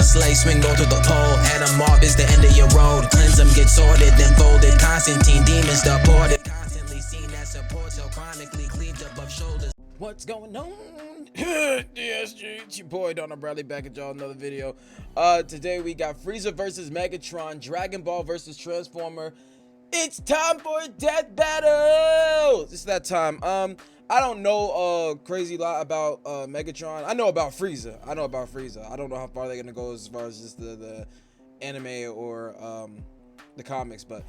slay, swing low to the pole. Head them off is the end of your road. Cleanse them, get sorted, then folded. Constantine demons deported. Constantly seen as support, so chronically cleaved above shoulders. What's going on? DSG, it's your boy DarrnellBradley back at y'all another video. Today we got Frieza versus Megatron, Dragon Ball versus Transformer. It's time for a death battle. It's that time. I don't know a crazy lot about Megatron. I know about Frieza. I don't know how far they're gonna go as far as just the anime or the comics, but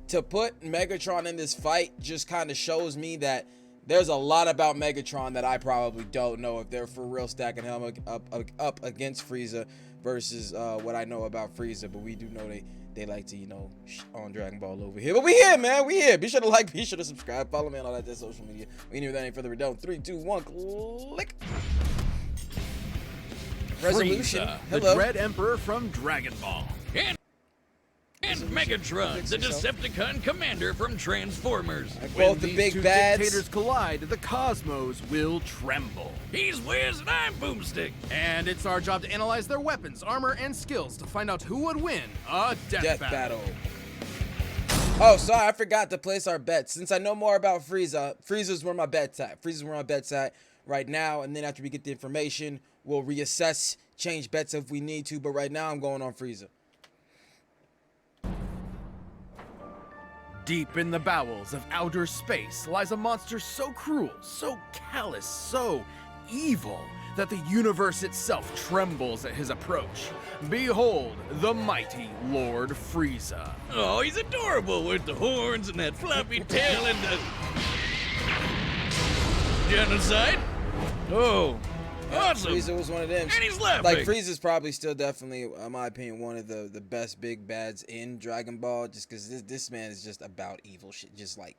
to put Megatron in this fight just kind of shows me that there's a lot about Megatron that I probably don't know if they're for real stacking him up against Frieza versus what I know about Frieza. But we do know they like to, you know, on Dragon Ball over here. But we here, man. We here. Be sure to like, be sure to subscribe, follow me on all that social media. We need without any further ado. 3, 2, 1, click. Resolution. Frieza, Hello. the Dread Emperor from Dragon Ball. And Megatron, the Decepticon commander from Transformers. Both the big bads. Dictators collide, the cosmos will tremble. He's Wiz and I'm Boomstick. And it's our job to analyze their weapons, armor, and skills to find out who would win a death battle. Oh, sorry, I forgot to place our bets. Since I know more about Frieza, Frieza's where my bet's at right now. And then after we get the information, we'll reassess, change bets if we need to. But right now, I'm going on Frieza. Deep in the bowels of outer space lies a monster so cruel, so callous, so evil that the universe itself trembles at his approach. Behold, the mighty Lord Frieza. Oh, he's adorable with the horns and that floppy tail and the genocide. Oh, awesome. Frieza was one of them. And he's laughing. Like, Frieza's probably still definitely, in my opinion, one of the best big bads in Dragon Ball, just because this man is just about evil shit. Just like,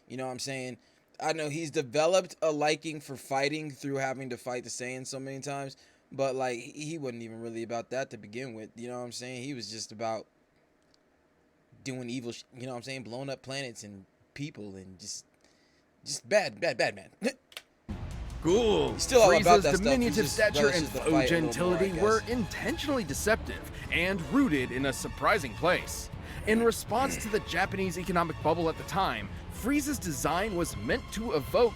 you know what I'm saying? I know he's developed a liking for fighting through having to fight the Saiyans so many times, but like, he wasn't even really about that to begin with. You know what I'm saying? He was just about doing evil shit, you know what I'm saying? Blowing up planets and people and just bad man. Cool. Still all about Frieza's that stuff. diminutive stature and relishes the faux fight a little gentility more, I were guess. intentionally deceptive and rooted in a surprising place. In response to the Japanese economic bubble at the time, Frieza's design was meant to evoke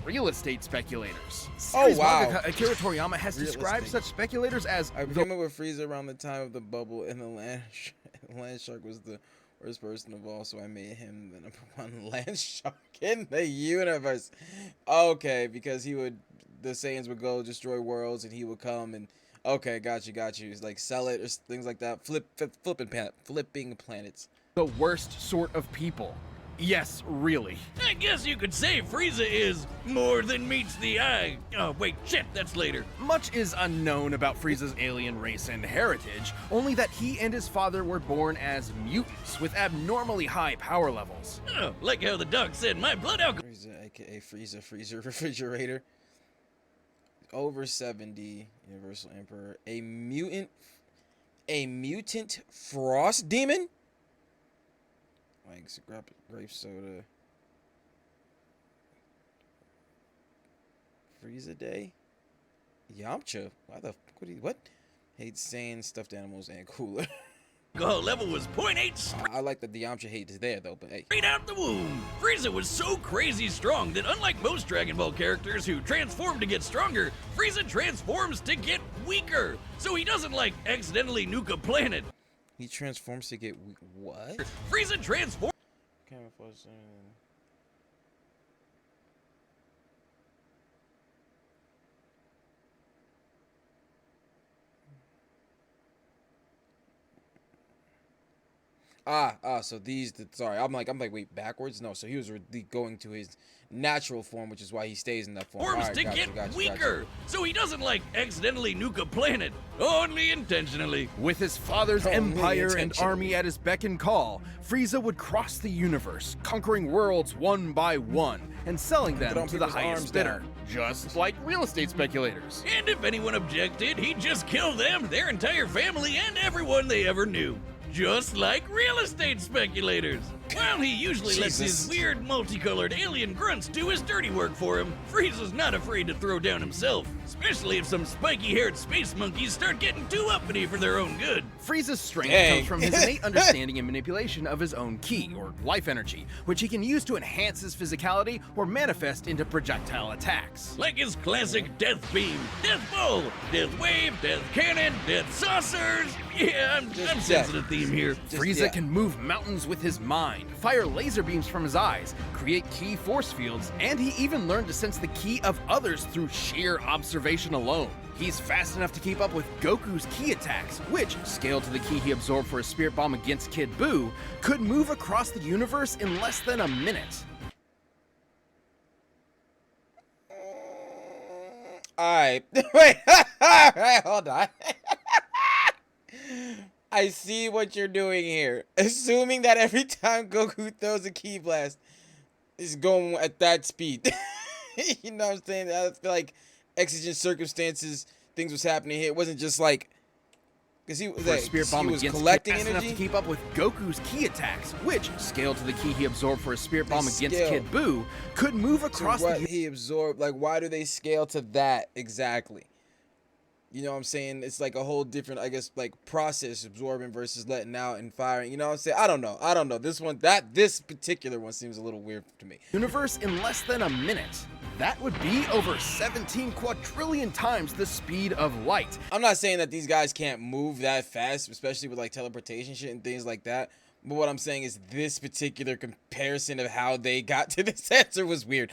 real estate speculators. Oh, wow. Mangaka Akira Toriyama has Real described estate. such speculators as I remember with Frieza around the time of the bubble, and the land shark was the worst person of all, so I made him the #1 land shark in the universe. Okay, because the Saiyans would go destroy worlds, and he would come and okay, got you. It's like sell it or things like that. Flipping planets. the worst sort of people. Yes, really. I guess you could say Frieza is more than meets the eye. Oh, wait, shit, that's later. Much is unknown about Frieza's alien race and heritage, only that he and his father were born as mutants with abnormally high power levels. Oh, like how the doc said my blood alcohol. Frieza, aka Freezer Refrigerator. Over 70, Universal Emperor. A mutant frost demon? Like grape soda. Frieza Day? Yamcha? Why the fuck what? Hates sand, stuffed animals, and cooler. Alcohol level was 0.8 I like that the Yamcha hate is there though, but hey. straight out the womb. Frieza was so crazy strong that unlike most Dragon Ball characters who transform to get stronger, Frieza transforms to get weaker. So he doesn't like accidentally nuke a planet. He transforms to get what? Frieza transforms. Camouflage. So sorry, I'm like, wait, backwards? No, so he was going to his natural form, which is why he stays in that form. Forms Alright, to gotcha, get gotcha. weaker, so he doesn't like accidentally nuke a planet, only intentionally. With his father's Only empire and intentionally. army at his beck and call, Frieza would cross the universe, conquering worlds one by one, and selling them Throwing to the people's highest arms bidder, down. just like real estate speculators. And if anyone objected, he'd just kill them, their entire family, and everyone they ever knew. Just like real estate speculators. While he usually lets his weird multicolored alien grunts do his dirty work for him, Frieza's not afraid to throw down himself, especially if some spiky-haired space monkeys start getting too uppity for their own good. Frieza's strength comes from his innate understanding and manipulation of his own ki, or life energy, which he can use to enhance his physicality or manifest into projectile attacks. Like his classic Death Beam, Death Ball, Death Wave, Death Cannon, Death Saucers. Yeah, I'm sensing a theme here. Frieza can move mountains with his mind, fire laser beams from his eyes, create ki force fields, and he even learned to sense the ki of others through sheer observation alone. He's fast enough to keep up with Goku's ki attacks, which, scaled to the ki he absorbed for his Spirit Bomb against Kid Buu, could move across the universe in less than a minute. Alright. Wait. Alright, hold on. I see what you're doing here. Assuming that every time Goku throws a ki blast, it's going at that speed. You know what I'm saying? I feel like exigent circumstances, things was happening here. It wasn't just like, because he was, Spirit Bomb he was against collecting Kid, energy enough to keep up with Goku's ki attacks, which, scaled to the ki he absorbed for his Spirit Bomb against Kid Buu, could move across what the he absorbed. Like, why do they scale to that exactly? You know what I'm saying? It's like a whole different, I guess, like process, absorbing versus letting out and firing. You know what I'm saying? I don't know. This particular one seems a little weird to me. universe in less than a minute. That would be over 17 quadrillion times the speed of light. I'm not saying that these guys can't move that fast, especially with like teleportation shit and things like that. But what I'm saying is this particular comparison of how they got to this answer was weird.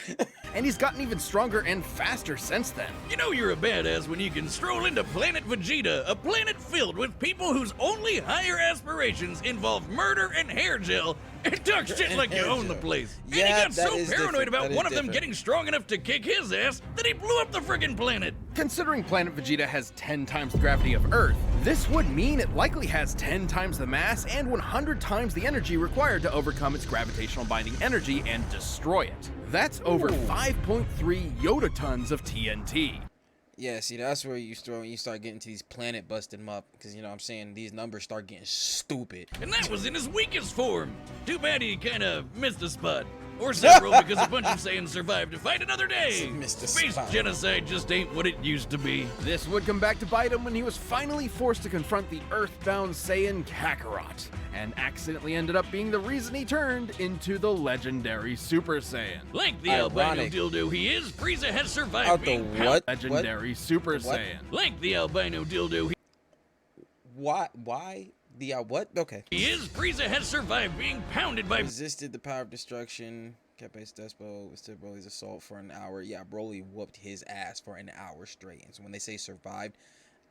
And he's gotten even stronger and faster since then. You know you're a badass when you can stroll into Planet Vegeta, a planet filled with people whose only higher aspirations involve murder and hair gel, and talk shit like you own the place. And he got so paranoid about one of them getting strong enough to kick his ass that he blew up the friggin' planet. Considering Planet Vegeta has 10 times the gravity of Earth, this would mean it likely has 10 times the mass and 100 times the energy required to overcome its gravitational binding energy and destroy it. That's over 5.3 Yoda tons of TNT. Yeah, see, that's where you start getting to these planet busting them up, because you know what I'm saying, these numbers start getting stupid. And that was in his weakest form. Too bad he kind of missed a spot. Or several, because a bunch of Saiyans survived to fight another day. Space genocide just ain't what it used to be. This would come back to bite him when he was finally forced to confront the Earthbound Saiyan Kakarot, and accidentally ended up being the reason he turned into the legendary Super Saiyan. Like the albino dildo he is, Frieza has survived being what? Legendary Super Saiyan. Like the albino dildo he... Why? The what? Okay. He is. Frieza has survived being pounded by... Resisted the power of destruction. Kept his Despo. Withstood Broly's assault for an hour. Yeah, Broly whooped his ass for an hour straight. And so when they say survived,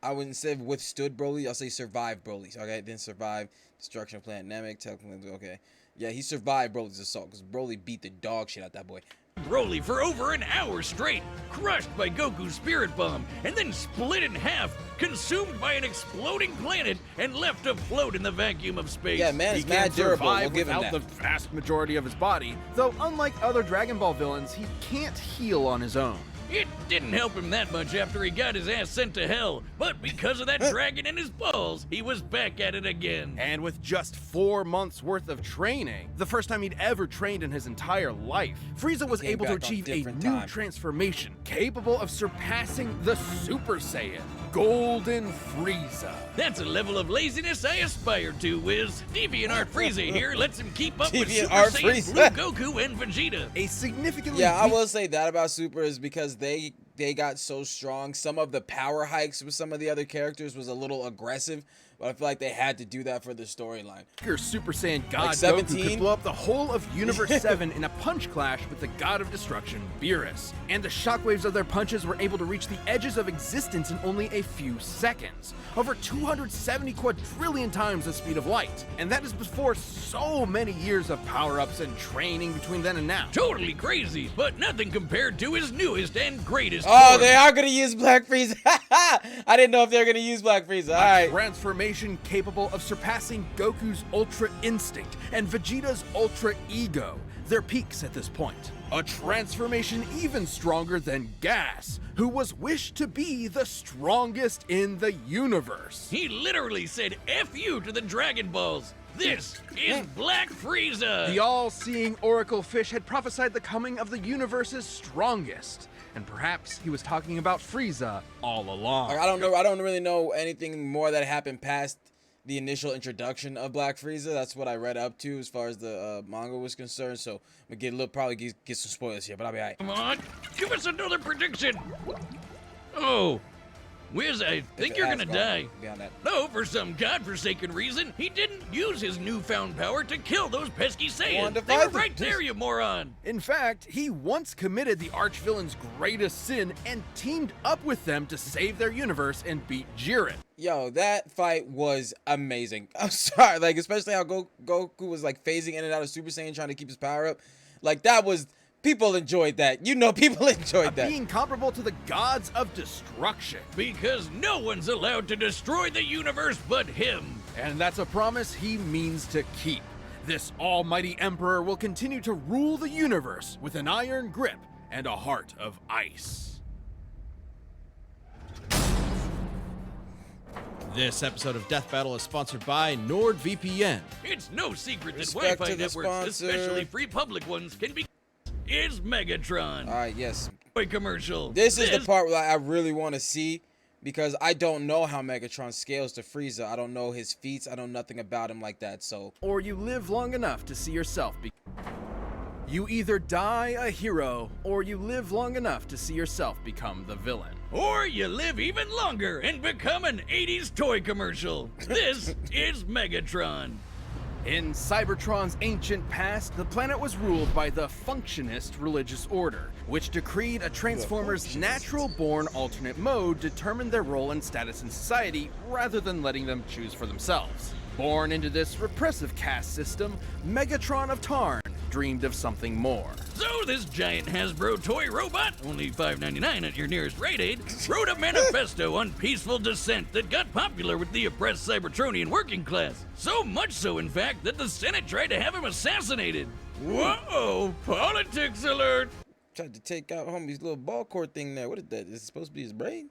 I wouldn't say withstood Broly. I'll say survived Broly. Okay, then survived destruction of Planet Namek. Technically, okay. Yeah, he survived Broly's assault because Broly beat the dog shit out that boy. Broly for over an hour straight, crushed by Goku's Spirit Bomb, and then split in half, consumed by an exploding planet, and left afloat in the vacuum of space. Yeah, man, He it's mad can durable. We'll survive give him without that. the vast majority of his body, though unlike other Dragon Ball villains, he can't heal on his own. It didn't help him that much after he got his ass sent to hell, but because of that dragon in his balls, he was back at it again. And with just 4 months worth of training, the first time he'd ever trained in his entire life, Frieza was able to back on achieve a different new time. transformation capable of surpassing the Super Saiyan, Golden Frieza. That's a level of laziness I aspire to, Wiz. DeviantArt Frieza here lets him keep up with Super DeviantArt Saiyan Frieza. Blue Goku and Vegeta. A significantly Yeah, I will say that about Super is because they got so strong. Some of the power hikes with some of the other characters was a little aggressive, but I feel like they had to do that for the storyline. Your Super Saiyan God Like Goku 17? could blow up the whole of Universe 7 in a punch clash with the God of Destruction, Beerus. And the shockwaves of their punches were able to reach the edges of existence in only a few seconds. Over 270 quadrillion times the speed of light. And that is before so many years of power-ups and training between then and now. Totally crazy, but nothing compared to his newest and greatest Oh, form. they are gonna use Black Frieza. I didn't know if they were gonna use Black Frieza. All right. Transformation capable of surpassing Goku's Ultra Instinct and Vegeta's Ultra Ego, their peaks at this point. A transformation even stronger than Gas, who was wished to be the strongest in the universe. He literally said F you to the Dragon Balls. This is Black Frieza! The all-seeing Oracle Fish had prophesied the coming of the universe's strongest. And perhaps he was talking about Frieza all along. Like, I don't know. I don't really know anything more that happened past the initial introduction of Black Frieza. That's what I read up to as far as the manga was concerned. So we probably get some spoilers here, but I'll be alright. Come on, give us another prediction. Oh, Wiz, I think you're gonna die. Beyond that. No, for some godforsaken reason, he didn't use his newfound power to kill those pesky Saiyans. They were right there, you moron. In fact, he once committed the archvillain's greatest sin and teamed up with them to save their universe and beat Jiren. Yo, that fight was amazing. I'm sorry, like, especially how Goku was like phasing in and out of Super Saiyan trying to keep his power up. Like, that was, people enjoyed that. You know, people enjoyed that. Being comparable to the gods of destruction. Because no one's allowed to destroy the universe but him. And that's a promise he means to keep. This almighty emperor will continue to rule the universe with an iron grip and a heart of ice. This episode of Death Battle is sponsored by NordVPN. It's no secret that Respect Wi-Fi to the networks, sponsor. especially free public ones, can be... Is Megatron. Alright, yes. Toy commercial. This is the part where I really want to see, because I don't know how Megatron scales to Frieza. I don't know his feats. I know nothing about him like that, so... Or you live long enough to see yourself be... You either die a hero, or you live long enough to see yourself become the villain. Or you live even longer and become an 80s toy commercial. This is Megatron. In Cybertron's ancient past, the planet was ruled by the Functionist religious order, which decreed a Transformer's natural-born alternate mode determined their role and status in society rather than letting them choose for themselves. Born into this repressive caste system, Megatron of Tarn dreamed of something more. So this giant Hasbro toy robot, only $5.99 at your nearest Rite Aid, wrote a manifesto on peaceful dissent that got popular with the oppressed Cybertronian working class. So much so, in fact, that the Senate tried to have him assassinated. Whoa, politics alert! Tried to take out homie's little ball court thing there. What is that? Is it supposed to be his brain?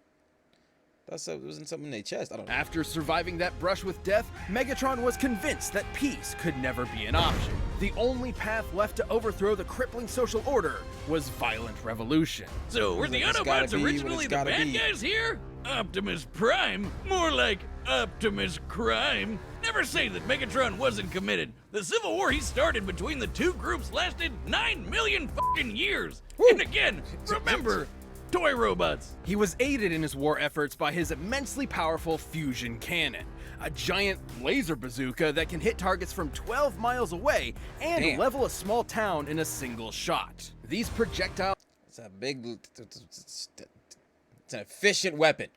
Thought it wasn't something in their chest. I don't know. After surviving that brush with death, Megatron was convinced that peace could never be an option. The only path left to overthrow the crippling social order was violent revolution. So were the It's gotta Autobots be what originally it's the gotta bad be. guys here? Optimus Prime? More like Optimus Crime. Never say that Megatron wasn't committed. The civil war he started between the two groups lasted 9 million fucking years. And again, remember, toy robots. He was aided in his war efforts by his immensely powerful fusion cannon, a giant laser bazooka that can hit targets from 12 miles away and Damn. level a small town in a single shot. These projectiles It's a big... It's an efficient weapon.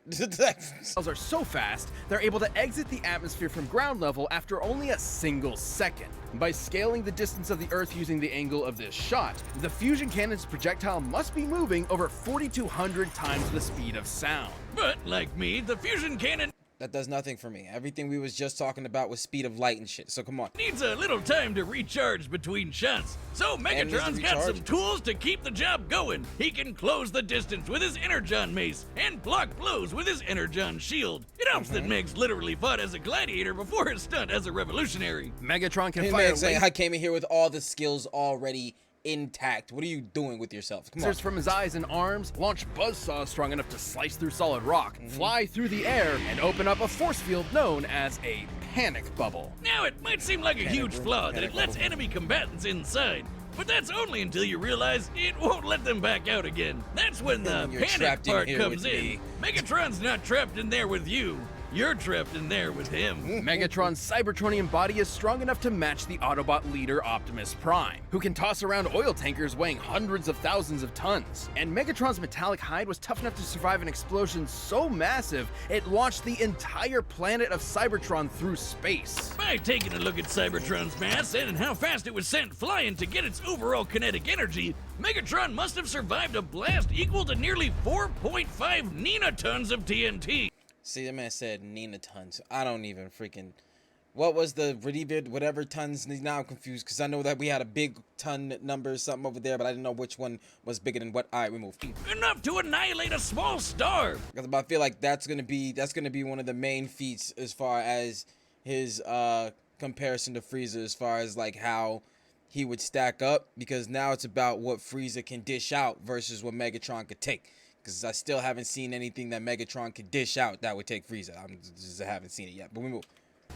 are so fast, they're able to exit the atmosphere from ground level after only a single second. By scaling the distance of the Earth using the angle of this shot, the fusion cannon's projectile must be moving over 4,200 times the speed of sound. But like me, the fusion cannon That does nothing for me. Everything we was just talking about was speed of light and shit. So come on. needs a little time to recharge between shots. So Megatron's got some tools to keep the job going. He can close the distance with his Energon mace and block blows with his Energon shield. It helps that Megs literally fought as a gladiator before his stunt as a revolutionary. Megatron can Hey fire man, saying lasers I came in here with all the skills already intact. What are you doing with yourself? Come on. from his eyes and arms, launch buzzsaws strong enough to slice through solid rock, fly through the air, and open up a force field known as a panic bubble. Now, it might seem like a huge room, flaw that panic it lets bubble. enemy combatants inside, but that's only until you realize it won't let them back out again. That's when the Then you're panic trapped in part here comes with in. me. Megatron's not trapped in there with you. You're trapped in there with him. Megatron's Cybertronian body is strong enough to match the Autobot leader Optimus Prime, who can toss around oil tankers weighing hundreds of thousands of tons. And Megatron's metallic hide was tough enough to survive an explosion so massive, it launched the entire planet of Cybertron through space. By taking a look at Cybertron's mass and how fast it was sent flying to get its overall kinetic energy, Megatron must have survived a blast equal to nearly 4.5 ninatons of TNT. See, that man said Nina tons. I don't even freaking... What was the whatever tons? Now I'm confused because I know that we had a big ton number or something over there, but I didn't know which one was bigger than what. All right, we move. Enough to annihilate a small star. Because I feel like that's gonna be one of the main feats as far as his comparison to Frieza as far as like how he would stack up, because now it's about what Frieza can dish out versus what Megatron could take. Because I still haven't seen anything that Megatron could dish out that would take Frieza. I haven't seen it yet, but we move.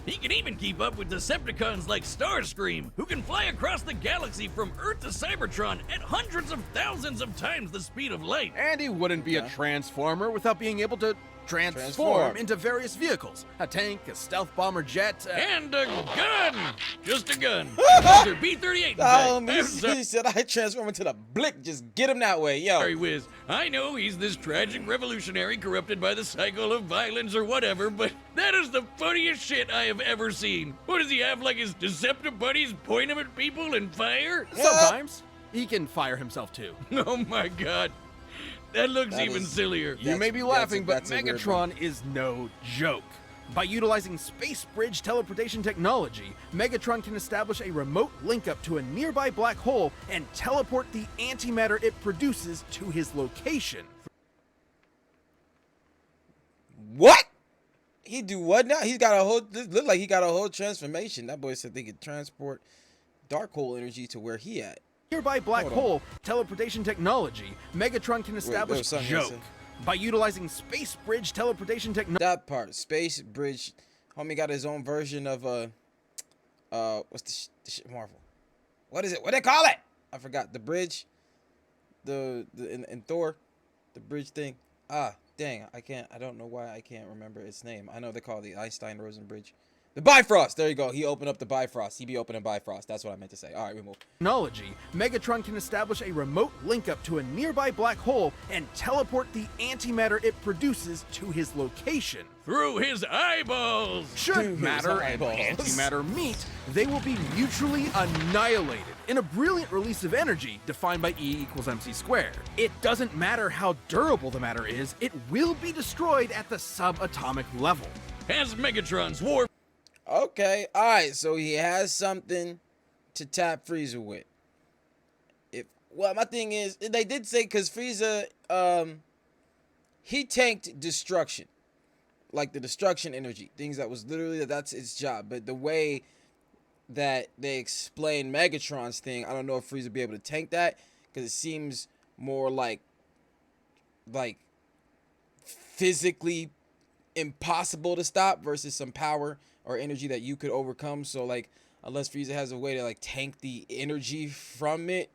He can even keep up with Decepticons like Starscream, who can fly across the galaxy from Earth to Cybertron at hundreds of thousands of times the speed of light. And he wouldn't be a transformer without being able to transform into various vehicles. A tank, a stealth bomber jet, And a gun! Just a gun. Mr. B-38, in fact. He said I transform into the Blick. Just get him that way, yo. Sorry, Wiz. I know he's this tragic revolutionary corrupted by the cycle of violence or whatever, but that is the funniest shit I have ever seen. What does he have, like his Deceptive buddies point him at people and fire? sometimes he can fire himself too. Oh my god. That looks That even is- sillier. You may be laughing, but that's a weird Megatron is no joke. By utilizing space bridge teleportation technology, Megatron can establish a remote link up to a nearby black hole and teleport the antimatter it produces to his location. What? He do what now? He's got a whole. Look like he got a whole transformation. That boy said they could transport dark hole energy to where he at. Nearby black Hold on. hole teleportation technology, Megatron can establish was something joke. missing. By utilizing space bridge teleportation technology. That part, space bridge. Homie got his own version of what's the shit Marvel? What is it? What they call it? I forgot. The bridge. In Thor, the bridge thing. Ah, dang, I don't know why I can't remember its name. I know they call it the Einstein-Rosen bridge. The Bifrost. There you go. He opened up the Bifrost. He be opening Bifrost. That's what I meant to say. All right, we move. Technology, Megatron can establish a remote link up to a nearby black hole and teleport the antimatter it produces to his location. Through his eyeballs! Should Dude, matter his and eyeballs. antimatter meet, they will be mutually annihilated in a brilliant release of energy defined by E = mc squared. It doesn't matter how durable the matter is, it will be destroyed at the subatomic level. As Megatron's war Okay, all right. So he has something to tap Frieza with. Well, my thing is, they did say because Frieza, he tanked destruction, like the destruction energy, things that was literally that's its job. But the way that they explain Megatron's thing, I don't know if Frieza will be able to tank that because it seems more like physically impossible to stop versus some power or energy that you could overcome. So like unless Frieza has a way to like tank the energy from it,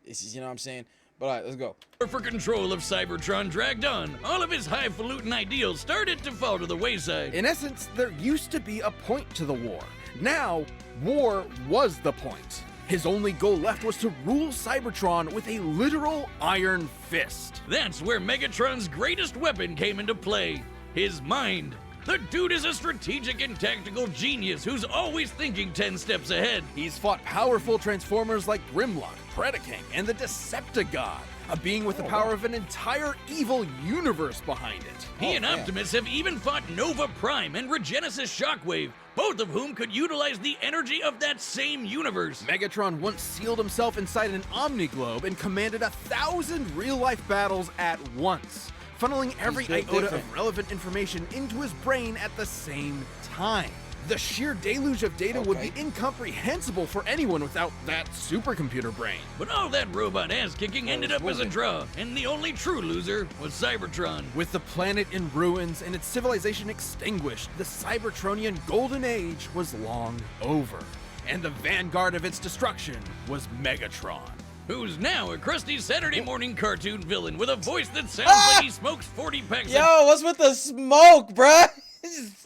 it's just, you know what I'm saying. But all right, let's go. for control of Cybertron dragged on, all of his highfalutin ideals started to fall to the wayside. In essence, there used to be a point to the war. Now, war was the point. His only goal left was to rule Cybertron with a literal iron fist. That's where Megatron's greatest weapon came into play, his mind. The dude is a strategic and tactical genius who's always thinking 10 steps ahead. He's fought powerful Transformers like Grimlock, Predaking, and the Decepticon, a being with the power of an entire evil universe behind it. He and man. Optimus have even fought Nova Prime and Regenesis Shockwave, both of whom could utilize the energy of that same universe. Megatron once sealed himself inside an Omniglobe and commanded 1,000 real-life battles at once, funneling every built iota different. of relevant information into his brain at the same time. The sheer deluge of data would be Okay. incomprehensible for anyone without that supercomputer brain. But all that robot ass-kicking ended up as a draw, and the only true loser was Cybertron. With the planet in ruins and its civilization extinguished, the Cybertronian Golden Age was long over. And the vanguard of its destruction was Megatron. Who's now a crusty Saturday morning cartoon villain with a voice that sounds Ah! like he smokes 40 packs Yo, a what's with the smoke, bruh?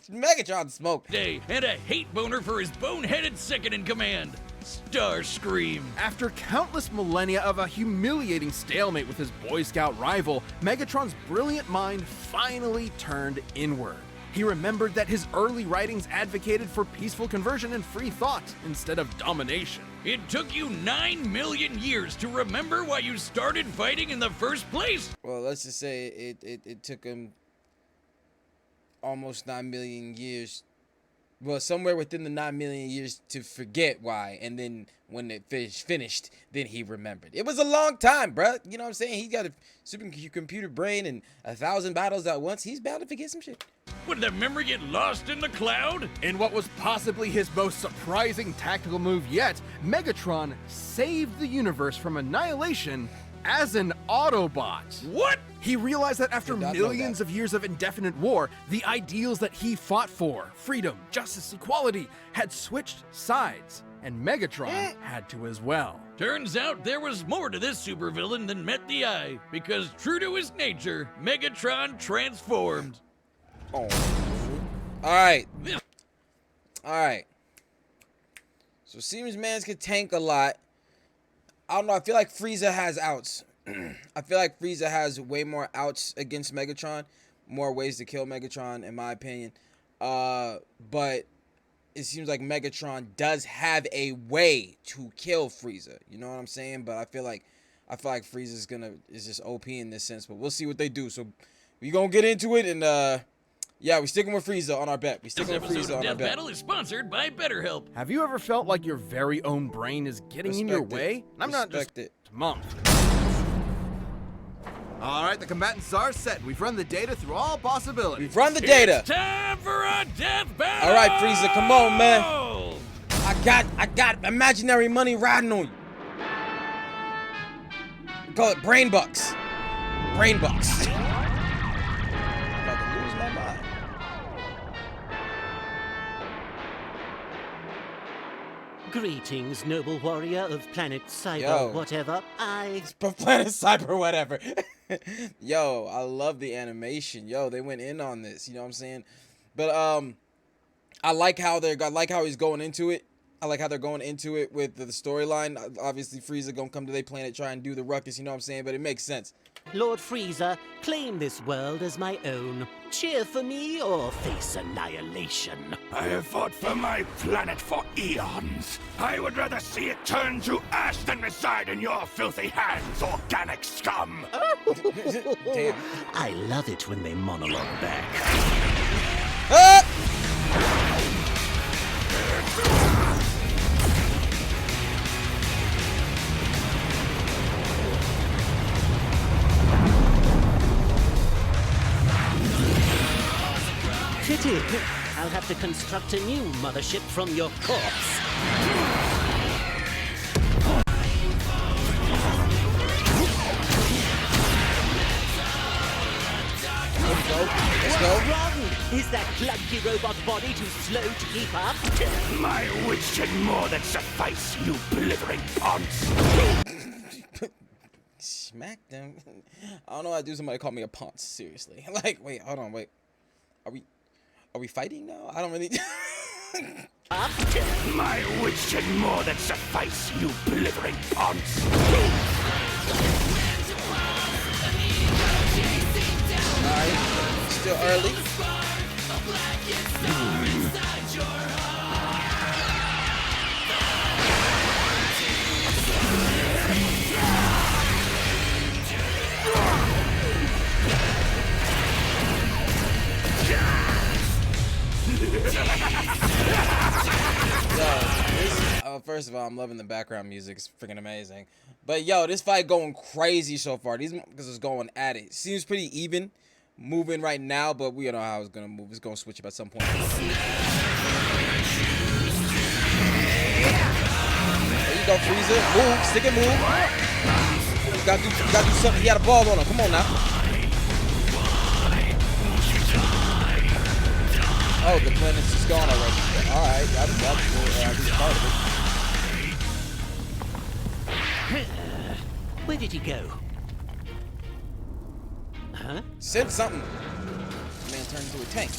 Megatron smoke. day, and a hate boner for his boneheaded second in command, Starscream. After countless millennia of a humiliating stalemate with his Boy Scout rival, Megatron's brilliant mind finally turned inward. He remembered that his early writings advocated for peaceful conversion and free thought instead of domination. It took you 9 million years to remember why you started fighting in the first place? Well, let's just say it took him almost 9 million years. Well, somewhere within the 9 million years to forget why, and then when it finished, then he remembered. It was a long time, bruh. You know what I'm saying? He got a supercomputer brain and 1,000 battles at once. He's bound to forget some shit. Would the memory get lost in the cloud? In what was possibly his most surprising tactical move yet, Megatron saved the universe from annihilation as an Autobot. What? He realized that after Did not know millions of years of indefinite war, the ideals that he fought for, freedom, justice, equality, had switched sides, and Megatron had to as well. Turns out there was more to this supervillain than met the eye, because true to his nature, Megatron transformed. Oh. Alright. Alright. So seems mans can tank a lot. I don't know, I feel like Frieza has outs. I feel like Frieza has way more outs against Megatron. More ways to kill Megatron, in my opinion. But it seems like Megatron does have a way to kill Frieza. You know what I'm saying? But I feel like Frieza's is just OP in this sense. But we'll see what they do. So we gonna get into it, and yeah, we sticking with Frieza on our bet. We This sticking with episode Frieza of on our Death bet. Battle is sponsored by BetterHelp. Have you ever felt like your very own brain is getting in your Respect it. way? I'm not just Respect it. monk. All right, the combatants are set. We've run the data through all possibilities. We've run the data. It's time for a death battle! All right, Frieza, come on, man. I got imaginary money riding on you. We call it brain bucks. Brain bucks. I'm about to lose my mind. Greetings, noble warrior of planet Cyber, Yo. whatever. Planet Cyber, whatever. Yo, I love the animation. Yo, they went in on this. You know what I'm saying? But I like how he's going into it. I like how they're going into it with the storyline. Obviously, Frieza gonna come to their planet, try and do the ruckus. You know what I'm saying? But it makes sense. Lord Frieza, claim this world as my own. Cheer for me or face annihilation. I have fought for my planet for eons. I would rather see it turn to ash than reside in your filthy hands, organic scum. Damn. I love it when they monologue back. Ah! Pity. I'll have to construct a new mothership from your corpse. Let's go. Wrong! Is that clunky robot body too slow to keep up? My wits can more than suffice, you blithering ponce. Smack them. I don't know how to do somebody call me a ponce. Seriously. Like, wait, hold on, wait. Are we fighting now? I don't really. Up? My wits can more than suffice, you blithering ponce. Alright, still early. First of all, I'm loving the background music. It's freaking amazing. But yo, this fight going crazy so far. These because it's going at it. Seems pretty even moving right now, but we don't know how it's gonna move. It's gonna switch up at some point. There you go, Frieza. Move, stick and move. You gotta do something. He had a ball on him. Come on now. Oh, the planet's just gone already. Alright, that's part of it. Where did he go? Huh? Said something. The man turned into a tank.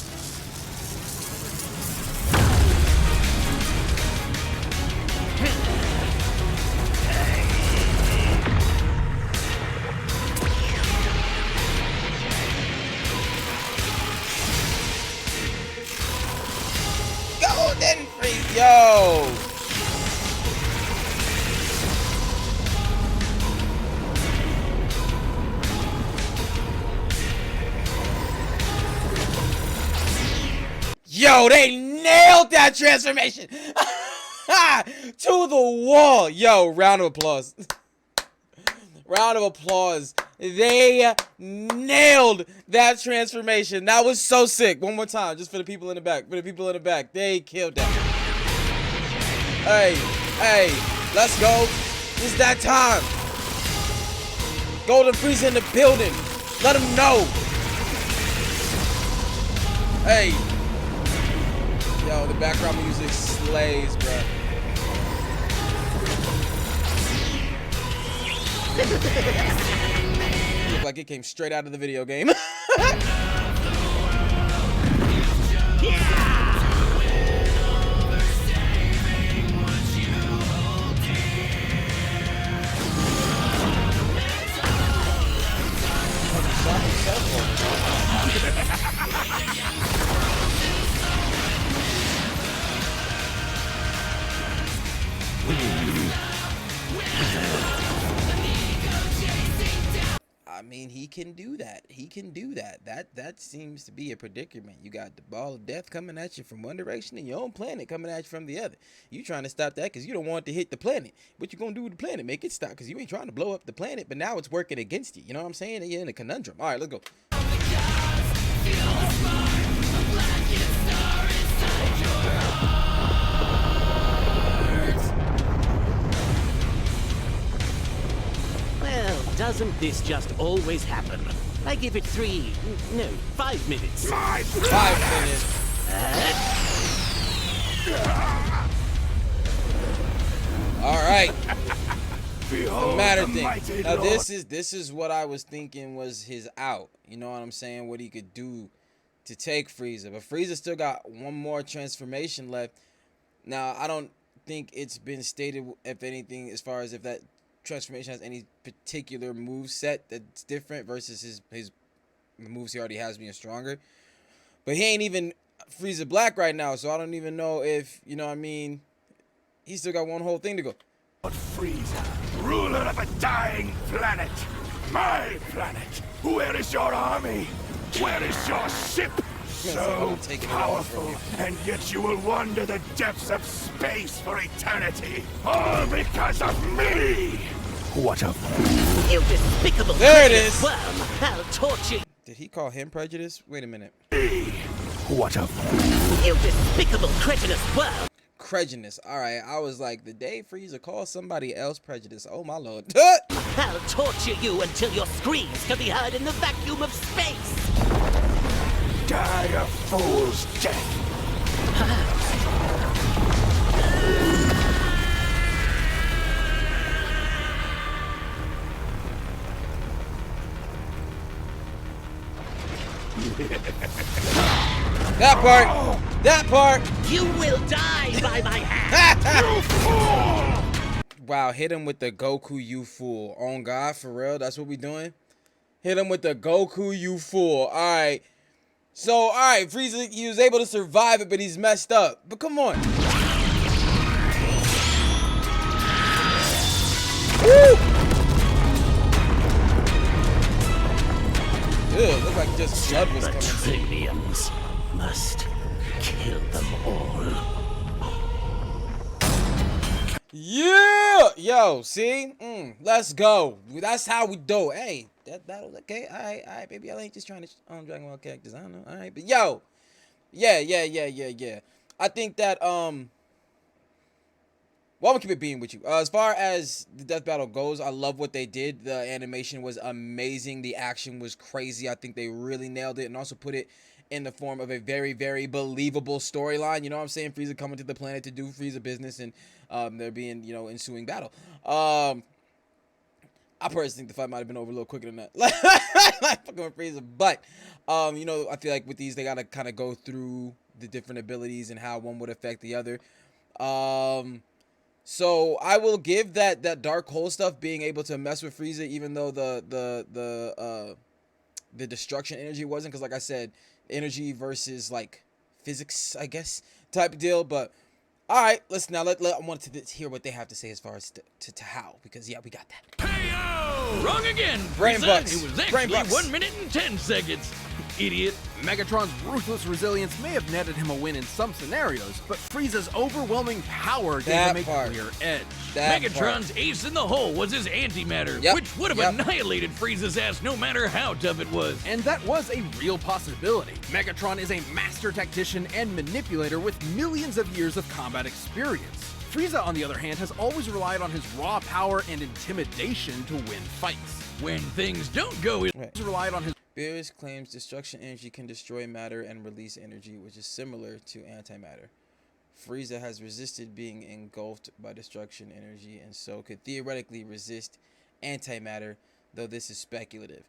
Golden Freeze, yo! Yo, they nailed that transformation! To the wall! Yo, round of applause. Round of applause. They nailed that transformation. That was so sick. One more time, just for the people in the back. For the people in the back, they killed that. Hey, hey, let's go. It's that time. Golden Frieza in the building. Let him know. Hey. Yo, the background music slays, bro. Look like it came straight out of the video game. I mean, he can do that. He can do that. That seems to be a predicament. You got the ball of death coming at you from one direction and your own planet coming at you from the other. You trying to stop that because you don't want it to hit the planet. What you gonna do with the planet? Make it stop, because you ain't trying to blow up the planet, but now it's working against you. You know what I'm saying? You're in a conundrum. All right, let's go. Well, doesn't this just always happen? I give it 5 minutes. 5 minutes. All right. The matter thing. Now this is what I was thinking was his out. You know what I'm saying? What he could do to take Frieza. But Frieza still got one more transformation left. Now I don't think it's been stated, if anything, as far as if that transformation has any particular move set that's different versus his moves he already has being stronger. But he ain't even Frieza Black right now, so I don't even know if, you know what I mean, he still got one whole thing to go. But Frieza, ruler of a dying planet, my planet. Where is your army? Where is your ship? So powerful, and yet you will wander the depths of space for eternity, all because of me. What a You despicable There it is. worm! I'll torture you. Did he call him prejudice? Wait a minute. what a You despicable cretinous worm! Credulous. All right, I was like, the day Frieza calls somebody else prejudice. Oh my lord. I'll torture you until your screams can be heard in the vacuum of space. die a fool's death. That part. You will die by my hand. Wow, hit him with the Goku, you fool. On God, for real, that's what we doing? Hit him with the Goku, you fool. All right. So, all right, Frieza, he was able to survive it, but he's messed up. But come on. Woo! Ew, looked like just blood was coming. Trillions must kill them all. Yeah! Yo, see? Let's go. That's how we do it. Hey, that was okay. All right, baby. I ain't just trying to Dragon Ball characters. I don't know. All right, but yo. Yeah. I think that, well, I'm gonna keep it being with you. As far as the death battle goes, I love what they did. The animation was amazing. The action was crazy. I think they really nailed it and also put it in the form of a very, very believable storyline. You know what I'm saying? Frieza coming to the planet to do Frieza business and there being, ensuing battle. I personally think the fight might have been over a little quicker than that. like fucking with Frieza. But, I feel like with these, they got to kind of go through the different abilities and how one would affect the other. So I will give that dark hole stuff being able to mess with Frieza, even though the destruction energy wasn't, because like I said, energy versus like physics, I guess, type of deal. But all right, let's now I want to hear what they have to say as far as to how, because yeah, we got that. Hey-o! Wrong again, Brain Frieza. bucks. It was Brain actually bucks. 1 minute and 10 seconds. idiot. Megatron's ruthless resilience may have netted him a win in some scenarios, but Frieza's overwhelming power gave him a clear edge. Megatron's ace in the hole was his antimatter, which would have annihilated Frieza's ass no matter how tough it was. And that was a real possibility. Megatron is a master tactician and manipulator with millions of years of combat experience. Frieza, on the other hand, has always relied on his raw power and intimidation to win fights. When things don't go his relied on his Beerus claims destruction energy can destroy matter and release energy, which is similar to antimatter. Frieza has resisted being engulfed by destruction energy and so could theoretically resist antimatter, though this is speculative.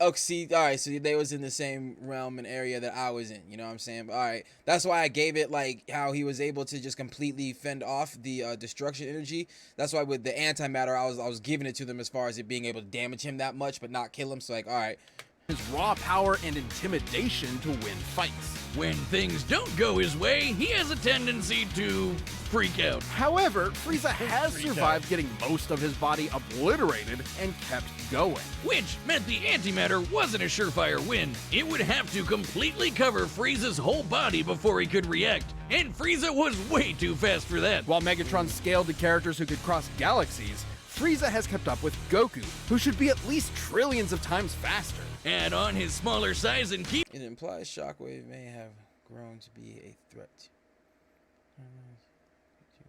Oh, see, all right, so they was in the same realm and area that I was in, you know what I'm saying? All right, that's why I gave it like how he was able to just completely fend off the destruction energy. That's why with the antimatter, I was giving it to them as far as it being able to damage him that much, but not kill him. So like, all right. His raw power and intimidation to win fights. When things don't go his way, he has a tendency to freak out. However, Frieza has survived getting most of his body obliterated and kept going. Which meant the antimatter wasn't a surefire win. It would have to completely cover Frieza's whole body before he could react. And Frieza was way too fast for that. While Megatron scaled to characters who could cross galaxies, Frieza has kept up with Goku, who should be at least trillions of times faster. Add on his smaller size and keep. It implies Shockwave may have grown to be a threat.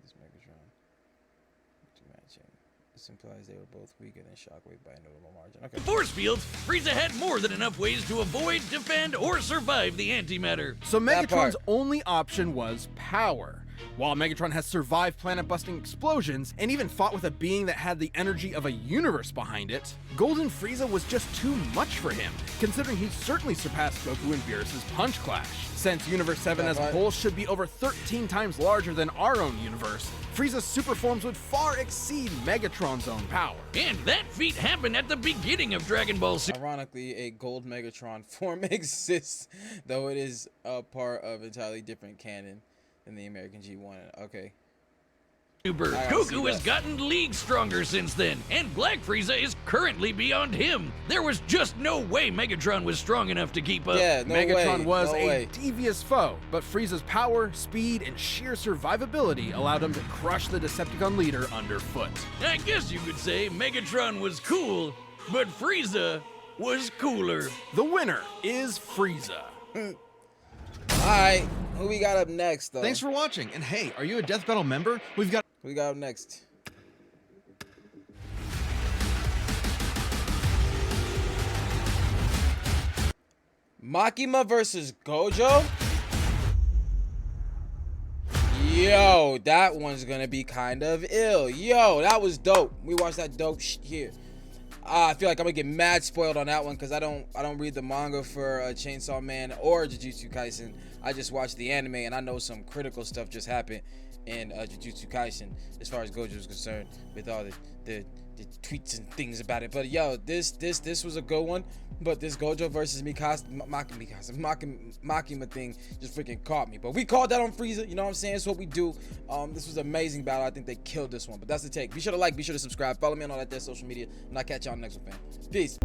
This Megatron to match him. This implies they were both weaker than Shockwave by a notable margin. Okay. Force fields, Frieza had more than enough ways to avoid, defend, or survive the antimatter. So Megatron's only option was power. While Megatron has survived planet-busting explosions and even fought with a being that had the energy of a universe behind it, Golden Frieza was just too much for him, considering he certainly surpassed Goku and Beerus' Punch Clash. Since Universe 7 as a whole should be over 13 times larger than our own universe, Frieza's super forms would far exceed Megatron's own power. And that feat happened at the beginning of Dragon Ball Z. Ironically, a gold Megatron form exists, though it is a part of entirely different canon than the American G1. Okay. Goku has gotten leagues stronger since then, and Black Frieza is currently beyond him. There was just no way Megatron was strong enough to keep up. Yeah, Megatron was a devious foe, but Frieza's power, speed, and sheer survivability allowed him to crush the Decepticon leader underfoot. I guess you could say Megatron was cool, but Frieza was cooler. The winner is Frieza. Alright, who we got up next, though? Thanks for watching, and hey, are you a Death Battle member? Who we got up next? Makima versus Gojo? Yo, that one's gonna be kind of ill. Yo, that was dope. We watched that dope shit here. I feel like I'm gonna get mad spoiled on that one because I don't read the manga for Chainsaw Man or Jujutsu Kaisen. I just watched the anime and I know some critical stuff just happened in Jujutsu Kaisen as far as Gojo is concerned with all the tweets and things about it. But yo, this was a good one. But this Gojo versus Makima thing just freaking caught me. But we called that on Frieza. You know what I'm saying? It's what we do. This was an amazing battle. I think they killed this one. But that's the take. Be sure to like. Be sure to subscribe. Follow me on all that social media. And I'll catch y'all next one, fam. Peace.